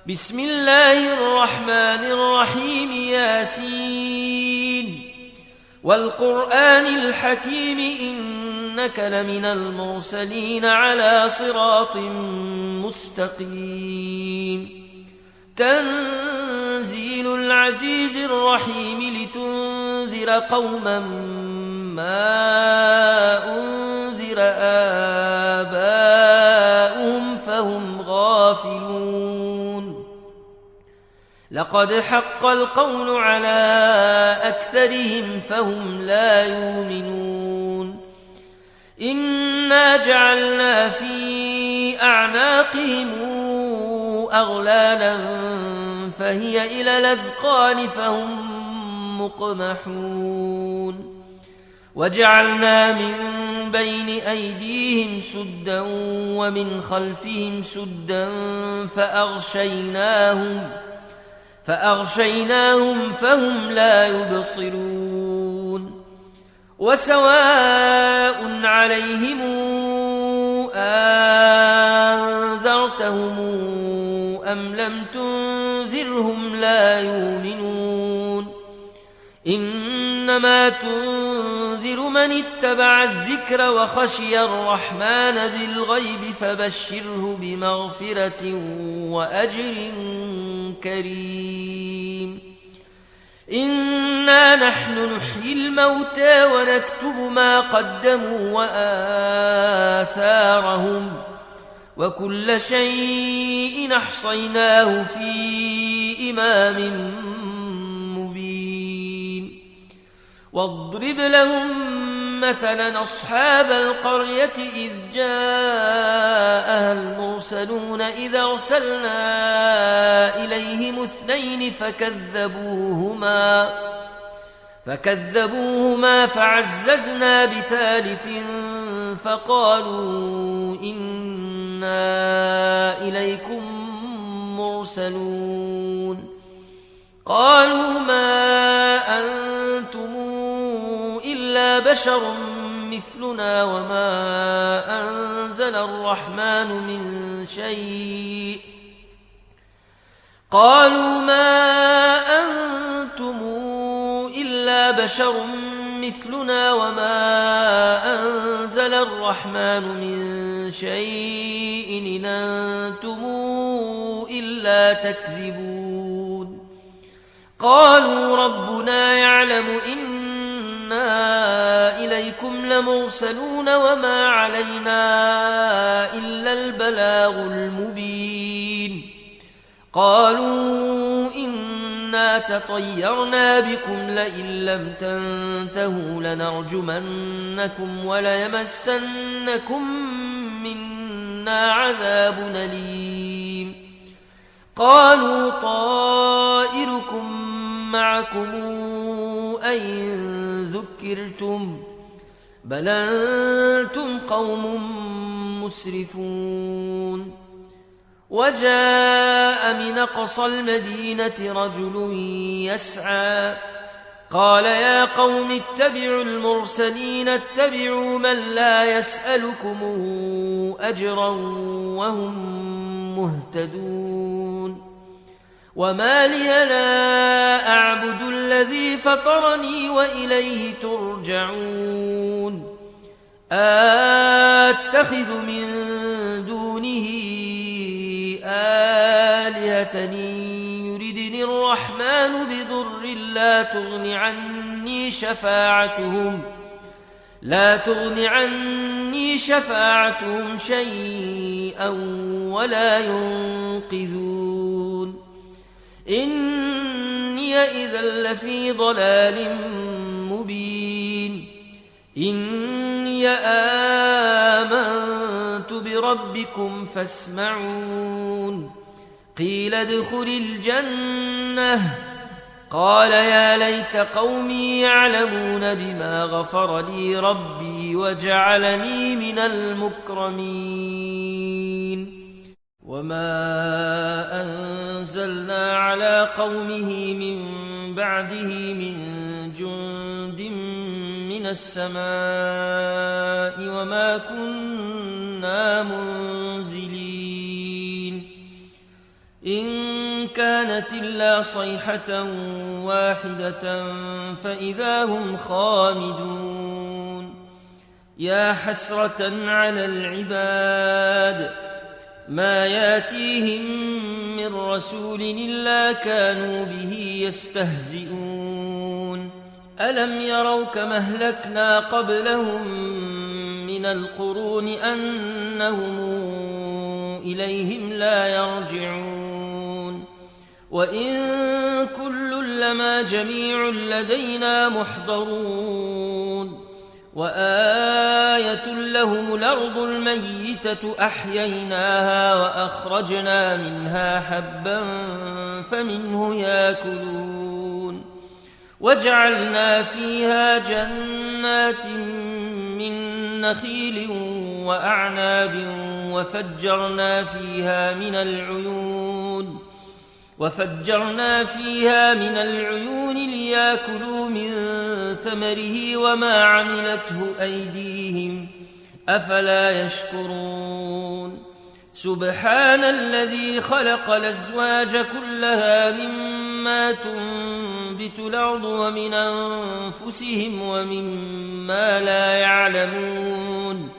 بسم الله الرحمن الرحيم ياسين والقرآن الحكيم إنك لمن المرسلين على صراط مستقيم تنزيل العزيز الرحيم لتنذر قوما ما أنذر آباؤهم فهم غافلون لقد حق القول على أكثرهم فهم لا يؤمنون إنا جعلنا في أعناقهم أغلالا فهي إلى الأذقان فهم مقمحون وجعلنا من بين أيديهم سدا ومن خلفهم سدا فأغشيناهم فهم لا يبصرون وسواء عليهم أنذرتهم أم لم تنذرهم لا يؤمنون إنما تنذر من اتبع الذكر وخشي الرحمن بالغيب فبشره بمغفرة وأجر كريم إنا نحن نحيي الموتى ونكتب ما قدموا وآثارهم وكل شيء أحصيناه في إمام مبين واضرب لهم مثلا أصحاب القرية إذ جاءها المرسلون إذا أرسلنا إليهم اثنين فكذبوهما فعززنا بثالث فقالوا إنا إليكم مرسلون قالوا ما أنتم إلا بشر مثلنا وما أنزل الرحمن من شيء إن أنتم إلا تكذبون قالوا ربنا يعلم إنا إليكم لمرسلون وما علينا إلا البلاغ المبين قالوا إنا تطيرنا بكم لئن لم تنتهوا لنرجمنكم وليمسنكم منا عذاب أليم قالوا طائركم معكم أئن ذكرتم بل أنتم قوم مسرفون وجاء من أقصى المدينة رجل يسعى قال يا قوم اتبعوا المرسلين اتبعوا من لا يسألكم أجرا وهم مهتدون وما لي لا أعبد الذي فطرني وإليه ترجعون أتخذ من دونه آلهة يردني الرحمن بضر لا تغن عني شفاعتهم شيئا ولا ينقذون إني إذا لفي ضلال مبين إني آمنت بربكم فاسمعون قيل ادخل الجنة قال يا ليت قومي يعلمون بما غفر لي ربي وجعلني من المكرمين وما أنزلنا على قومه من بعده من جند من السماء وما كنا منزلين إن كانت إلا صيحة واحدة فإذا هم خامدون يا حسرة على العباد ما ياتيهم من رسول إلا كانوا به يستهزئون ألم يروا كما أهلكنا قبلهم من القرون أنهم إليهم لا يرجعون وإن كل لما جميع لدينا محضرون وآية لهم الأرض الميتة أحييناها وأخرجنا منها حبا فمنه يأكلون وجعلنا فيها جنات من نخيل وأعناب وفجرنا فيها من العيون ليأكلوا من ثمره وما عملته أيديهم أفلا يشكرون سبحان الذي خلق الأزواج كلها مما تنبت الأرض ومن أنفسهم ومما لا يعلمون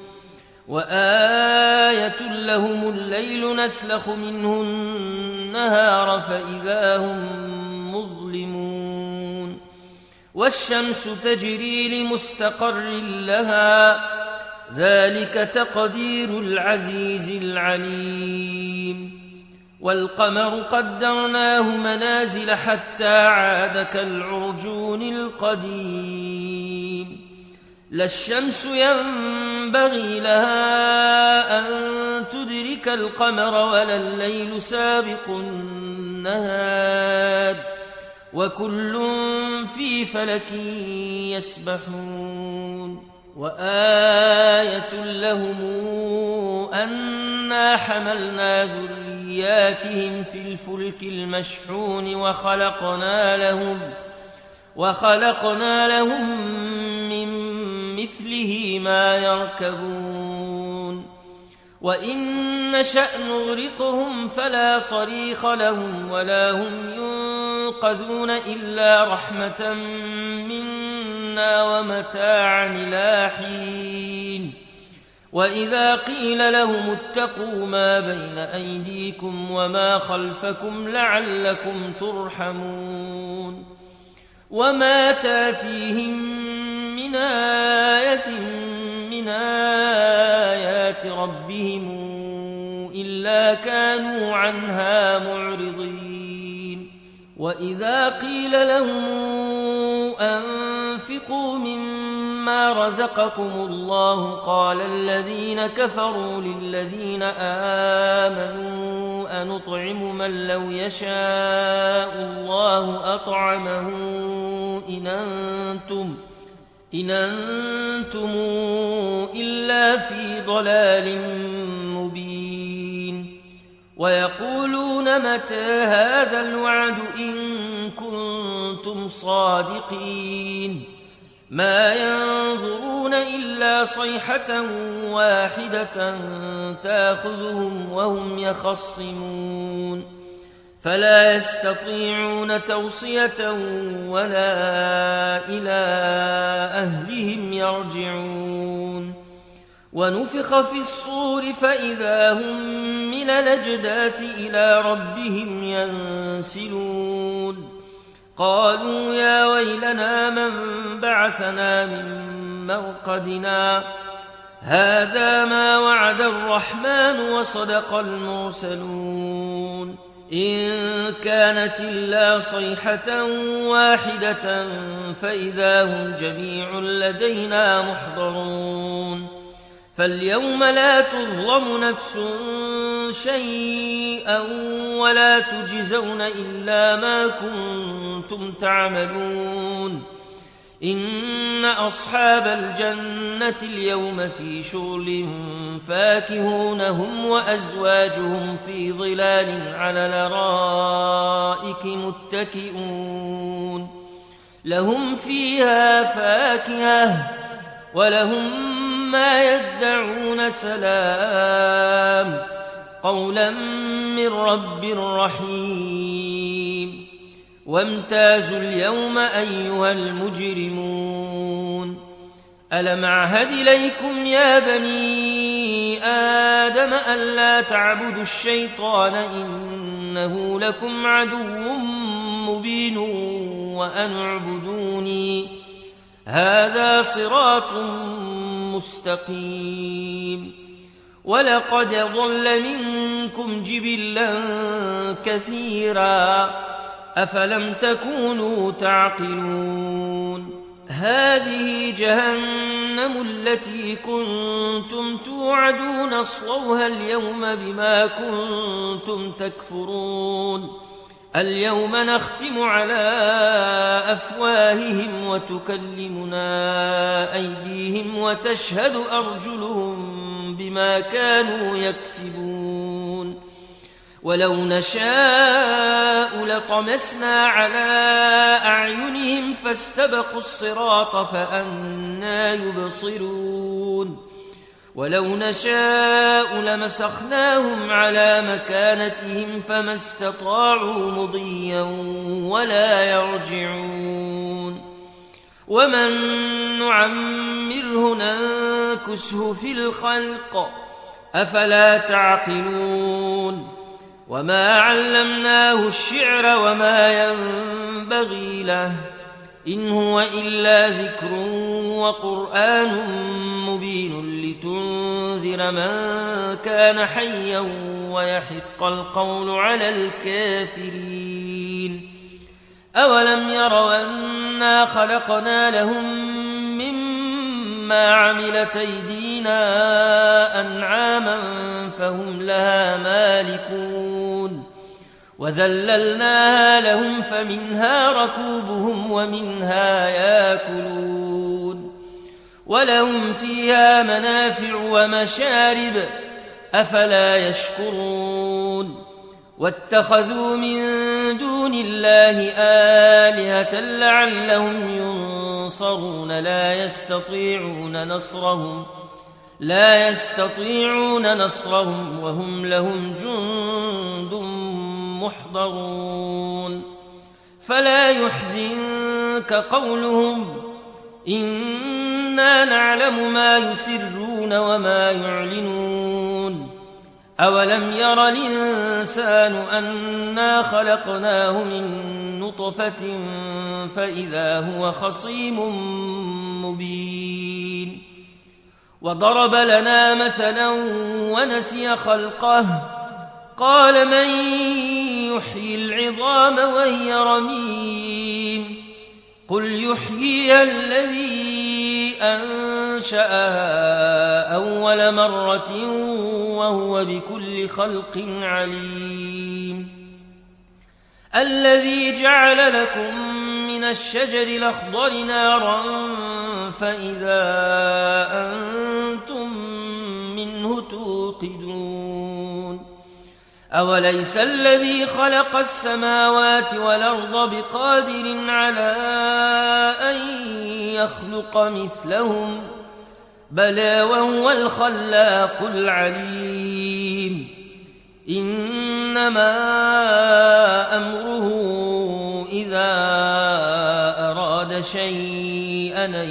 وآية لهم الليل نسلخ منه النهار فإذا هم مظلمون والشمس تجري لمستقر لها ذلك تقدير العزيز العليم والقمر قدرناه منازل حتى عاد كالعرجون القديم لا الشمس ينبغي لها أن تدرك القمر ولا الليل سابق النهار وكل في فلك يسبحون وآية لهم أنا حملنا ذرياتهم في الفلك المشحون وخلقنا لهم من مثله ما يركبون وإن نشأ نغرقهم فلا صريخ لهم ولا هم ينقذون إلا رحمة منا ومتاعا إلى حين وإذا قيل لهم اتقوا ما بين أيديكم وما خلفكم لعلكم ترحمون وما تاتيهم من آية من آيات ربهم إلا كانوا عنها معرضين وإذا قيل لهم أنفقوا مما رزقكم الله قال الذين كفروا للذين آمنوا أنطعم من لو يشاء الله أطعمه إن أنتم إلا في ضلال مبين ويقولون متى هذا الوعد إن كنتم صادقين ما ينظرون إلا صيحة واحدة تأخذهم وهم يخصمون فلا يستطيعون توصية ولا إلى أهلهم يرجعون ونفخ في الصور فإذا هم من الأجداث إلى ربهم ينسلون قالوا يا ويلنا من بعثنا من مرقدنا هذا ما وعد الرحمن وصدق المرسلون إن كانت إلا صيحة واحدة فإذا هم جميع لدينا محضرون فاليوم لا تظلم نفس شيئا ولا تجزون إلا ما كنتم تعملون إن أصحاب الجنة اليوم في شغل فاكهون هم وأزواجهم في ظلال على الأرائك متكئون لهم فيها فاكهة ولهم ما يدعون سلام قولا من رب رحيم وامتازوا اليوم أيها المجرمون ألم أعهد إليكم يا بني آدم ألا تعبدوا الشيطان إنه لكم عدو مبين وأن اعبدوني هذا صراط مستقيم ولقد ضل منكم جبلا كثيرا أفلم تكونوا تعقلون هذه جهنم التي كنتم توعدون اصلوها اليوم بما كنتم تكفرون اليوم نختم على أفواههم وتكلمنا أيديهم وتشهد أرجلهم بما كانوا يكسبون ولو نشاء لطمسنا على أعينهم فاستبقوا الصراط فأنى يبصرون ولو نشاء لمسخناهم على مكانتهم فما استطاعوا مضيا ولا يرجعون ومن نعمره ننكسه في الخلق أفلا تعقلون وما علمناه الشعر وما ينبغي له إن هو إلا ذكر وقرآن مبين لتنذر من كان حيا ويحق القول على الكافرين أولم يروا أنا خلقنا لهم مما عملت أيدينا أنعاما فهم لها مالكون وذللناها لهم فمنها ركوبهم ومنها ياكلون ولهم فيها منافع ومشارب أفلا يشكرون واتخذوا من دون الله آلهة لعلهم ينصرون لا يستطيعون نصرهم وهم لهم جند محضرون فلا يحزنك قولهم إنا نعلم ما يسرون وما يعلنون أولم ير الإنسان أنا خلقناه من نطفة فإذا هو خصيم مبين وضرب لنا مثلا ونسي خلقه قال من يحيي العظام وهي رميم قل يحييها الذي أنشأها أول مرة وهو بكل خلق عليم الذي جعل لكم من الشجر الأخضر نارا فإذا أنتم منه توقدون أوليس الذي خلق السماوات والأرض بقادر على أن يخلق مثلهم بلى وهو الخلاق العليم إنما أمره إذا أراد شيئا أن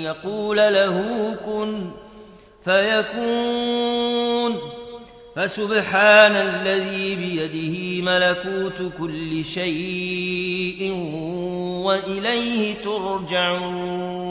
يقول له كن فيكون فسبحان الذي بيده ملكوت كل شيء وإليه ترجعون